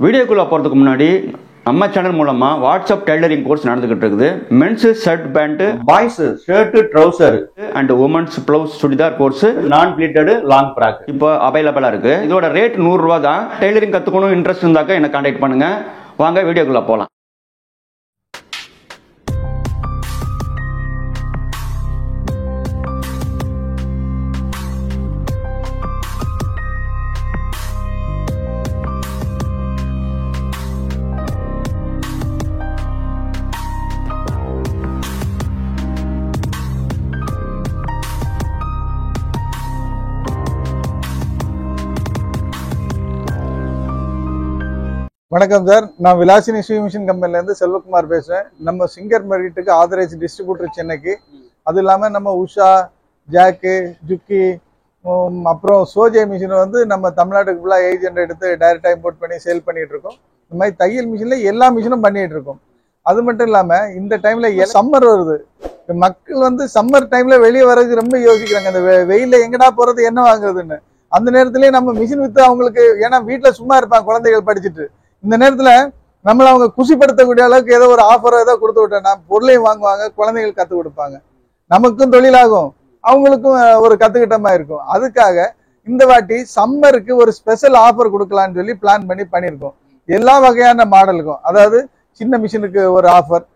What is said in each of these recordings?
வீடியோக்குள்ள போறதுக்கு முன்னாடி நம்ம சேனல் மூலமா வாட்ஸ்அப் டெய்லரிங் கோர்ஸ் நடந்துகிட்டு இருக்குது. Men's shirt pant, boys shirt trouser and women's blouse churidar course non pleated long frock இப்போ அவைலபிளா இருக்கு. இதோட ரேட் 100 ரூபாய் தான். டெய்லரிங் கத்துக்கணும் இன்ட்ரெஸ்ட் இருந்தாக்க என்ன கான்டாக்ட் பண்ணுங்க. வாங்க வீடியோக்குள்ள போலாம். வணக்கம் சார், நான் விலாசினி ஸ்ரீ மிஷின் கம்பெனிலேருந்து செல்வகுமார் பேசுகிறேன். நம்ம சிங்கர் மெரிட்டுக்கு ஆதரைஸ் டிஸ்ட்ரிபியூட்டர் சென்னைக்கு. அது இல்லாமல் நம்ம உஷா, ஜாக்கு, ஜுக்கி, அப்புறம் சோஜே மிஷின் வந்து நம்ம தமிழ்நாட்டுக்கு ஃபுல்லாக ஏஜென்ட் எடுத்து டைரெக்டாக இம்போர்ட் பண்ணி சேல் பண்ணிகிட்டு இருக்கோம். இந்த மாதிரி தையல் மிஷினில் எல்லா மிஷினும் பண்ணிகிட்டு இருக்கோம். அது மட்டும் இல்லாமல் இந்த டைமில் சம்மர் வருது. மக்கள் வந்து சம்மர் டைமில் வெளியே வர்றதுக்கு ரொம்ப யோசிக்கிறாங்க. அந்த வெயிலில் எங்கடா போகிறது, என்ன வாங்குறதுன்னு. அந்த நேரத்துலேயே நம்ம மிஷின் விற்று அவங்களுக்கு, ஏன்னா வீட்டில் சும்மா இருப்பாங்க குழந்தைகள் படிச்சுட்டு, இந்த நேரத்துல நம்மள அவங்க குஷிப்படுத்தக்கூடிய அளவுக்கு ஏதோ ஒரு ஆஃபர் ஏதோ கொடுத்து விட்டோம்னா பொருளையும் வாங்குவாங்க, குழந்தைகள் கத்து கொடுப்பாங்க, நமக்கும் தொழிலாகும், அவங்களுக்கும் ஒரு கத்துக்கிட்டமா இருக்கும். அதுக்காக இந்த வாட்டி சம்மருக்கு ஒரு ஸ்பெஷல் ஆஃபர் கொடுக்கலான்னு சொல்லி பிளான் பண்ணியிருக்கோம். எல்லா வகையான மாடலுக்கும், அதாவது சின்ன மிஷினுக்கு ஒரு ஆஃபர்,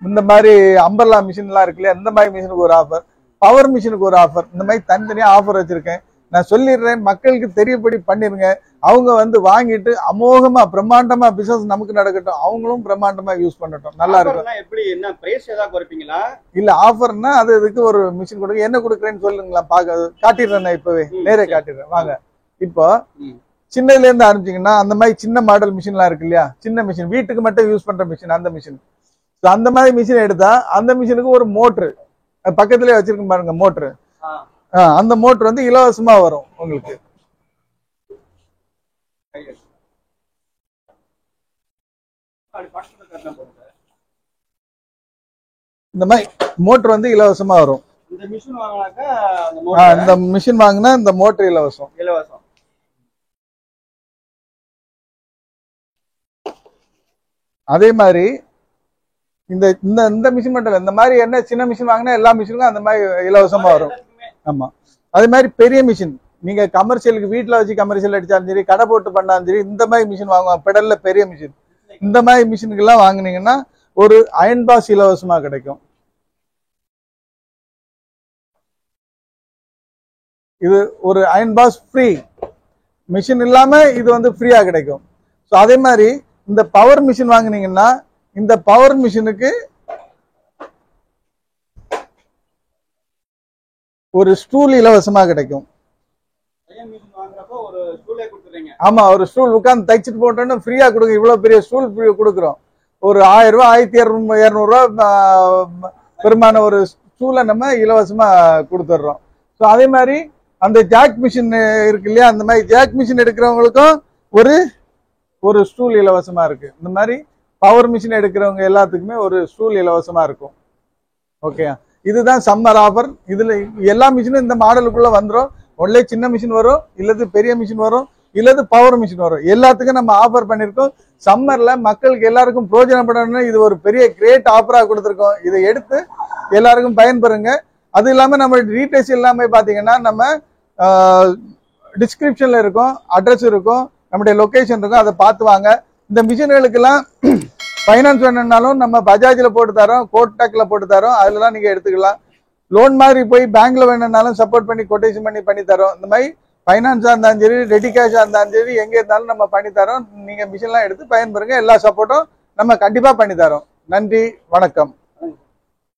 இந்த மாதிரி அம்பர்லா மிஷின்லாம் இருக்கு இல்லையா, இந்த மாதிரி மிஷினுக்கு ஒரு ஆஃபர், பவர் மிஷினுக்கு ஒரு ஆஃபர், இந்த மாதிரி தனித்தனியா ஆஃபர் வச்சிருக்கேன். நான் சொல்லிடுறேன், மக்களுக்கு தெரியப்படி பண்ணிருங்க. அவங்க வந்து வாங்கிட்டு அமோகமா பிரம்மாண்டமா பிசினஸ் நமக்கு நடக்கட்டும், அவங்களும் பிரம்மாண்டமா யூஸ் பண்ணட்டும், நல்லா இருக்கும். எப்படி என்ன பிரைஸ் ஏதாவது குறைப்பீங்களா? இல்ல ஆஃபர்னா அது இதுக்கு ஒரு மிஷின் கொடுங்க, என்ன கொடுக்குறேன்னு சொல்லுங்களா, காட்டிடுறேன். நான் இப்பவே நேரே காட்டிடுறேன் வாங்க. இப்போ சின்னதுல இருந்து ஆரம்பிச்சீங்கன்னா அந்த மாதிரி சின்ன மாடல் மிஷின்லாம் இருக்கு இல்லையா, சின்ன மிஷின் வீட்டுக்கு மட்டும் யூஸ் பண்ற மிஷின், அந்த மிஷின், அந்த மாதிரி மிஷின் எடுத்தா அந்த மிஷினுக்கு ஒரு மோட்ரு பக்கத்துலயே வச்சிருக்கேன் பாருங்க, மோட்ரு. அந்த மோட்டர் வந்து இலவசமா வரும் உங்களுக்கு. இந்த மாதிரி மோட்டர் வந்து இலவசமா வரும். இந்த மிஷின் வாங்கினாக்கா இந்த மிஷின் வாங்கினா இந்த மோட்டர் இலவசம். அதே மாதிரி இந்த இந்த மிஷின் மட்டும் இல்லை, இந்த மாதிரி என்ன சின்ன மிஷின் வாங்கினா எல்லா மிஷினுக்கும் அந்த மாதிரி இலவசமா வரும். ஆமா, அதே மாதிரி பெரிய மிஷின் நீங்க கமர்ஷியலுக்கு வீட்டுல வச்சு கமர்ஷியல் அடிச்சாலும் சரி, கடை போட்டு பண்ணாலும் சரி, இந்த மாதிரி மிஷின் வாங்குவாங்க பெடல்ல பெரிய மிஷின். இந்த மாதிரி மிஷினுக்கு எல்லாம் வாங்கினீங்கன்னா ஒரு அயன் பாஸ் இலவசமா கிடைக்கும். இது ஒரு அயன் பாஸ் ஃப்ரீ, மிஷின் இல்லாம இது வந்து ஃப்ரீயா கிடைக்கும். ஸோ அதே மாதிரி இந்த பவர் மிஷின் வாங்கினீங்கன்னா இந்த பவர் மிஷினுக்கு ஒரு ஸ்டூல் இலவசமா கிடைக்கும். ஆமா, ஒரு ஸ்டூல் உட்கார்ந்து தைச்சிட்டு போட்டோன்னு ஃப்ரீயா கொடுங்க. இவ்வளவு பெரிய ஸ்டூல் கொடுக்குறோம். ஒரு 1000 ரூபாய், 1200 ரூபாய் பெருமான ஒரு ஸ்டூலை நம்ம இலவசமா கொடுத்துட்றோம். ஸோ அதே மாதிரி அந்த ஜாக் மிஷின் இருக்கு இல்லையா, அந்த மாதிரி ஜாக் மிஷின் எடுக்கிறவங்களுக்கும் ஒரு ஸ்டூல் இலவசமா இருக்கு. இந்த மாதிரி பவர் மிஷின் எடுக்கிறவங்க எல்லாத்துக்குமே ஒரு ஸ்டூல் இலவசமா இருக்கும். ஓகே, இதுதான் சம்மர் ஆஃபர். இதுல எல்லா மிஷினும் இந்த மாடலுக்குள்ள வந்துடும். ஒன்லே சின்ன மிஷின் வரும், இல்லது பெரிய மிஷின் வரும், இல்லது பவர் மிஷின் வரும். எல்லாத்துக்கும் நம்ம ஆஃபர் பண்ணிருக்கோம். சம்மர்ல மக்களுக்கு எல்லாருக்கும் பிரயோஜனப்படணும்னு இது ஒரு பெரிய கிரேட் ஆஃபரா கொடுத்துருக்கோம். இதை எடுத்து எல்லாருக்கும் பயன்பெறுங்க. அது இல்லாம நம்ம டீடைல்ஸ் எல்லாமே பாத்தீங்கன்னா நம்ம டிஸ்கிரிப்ஷன்ல இருக்கும், அட்ரஸ் இருக்கும், நம்முடைய லொகேஷன் இருக்கும், அதை பார்த்து வாங்க. இந்த மிஷின்களுக்கெல்லாம் ஃபைனான்ஸ் வேணும்னாலும் நம்ம பஜாஜில் போட்டு தரோம், கோட்டாக்ல போட்டு தரோம், அதுலலாம் நீங்க எடுத்துக்கலாம். லோன் மாதிரி போய் பேங்க்ல வேணும்னாலும் சப்போர்ட் பண்ணி கொட்டேஷன் பண்ணி தரோம். இந்த மாதிரி ஃபைனான்ஸா இருந்தாலும் சரி, ரெடி கேஷா இருந்தாலும் சரி, எங்க இருந்தாலும் நம்ம பண்ணி தரோம். நீங்க மிஷின்லாம் எடுத்து பயன்பெறுங்க. எல்லா சப்போர்ட்டும் நம்ம கண்டிப்பா பண்ணி தரோம். நன்றி, வணக்கம்.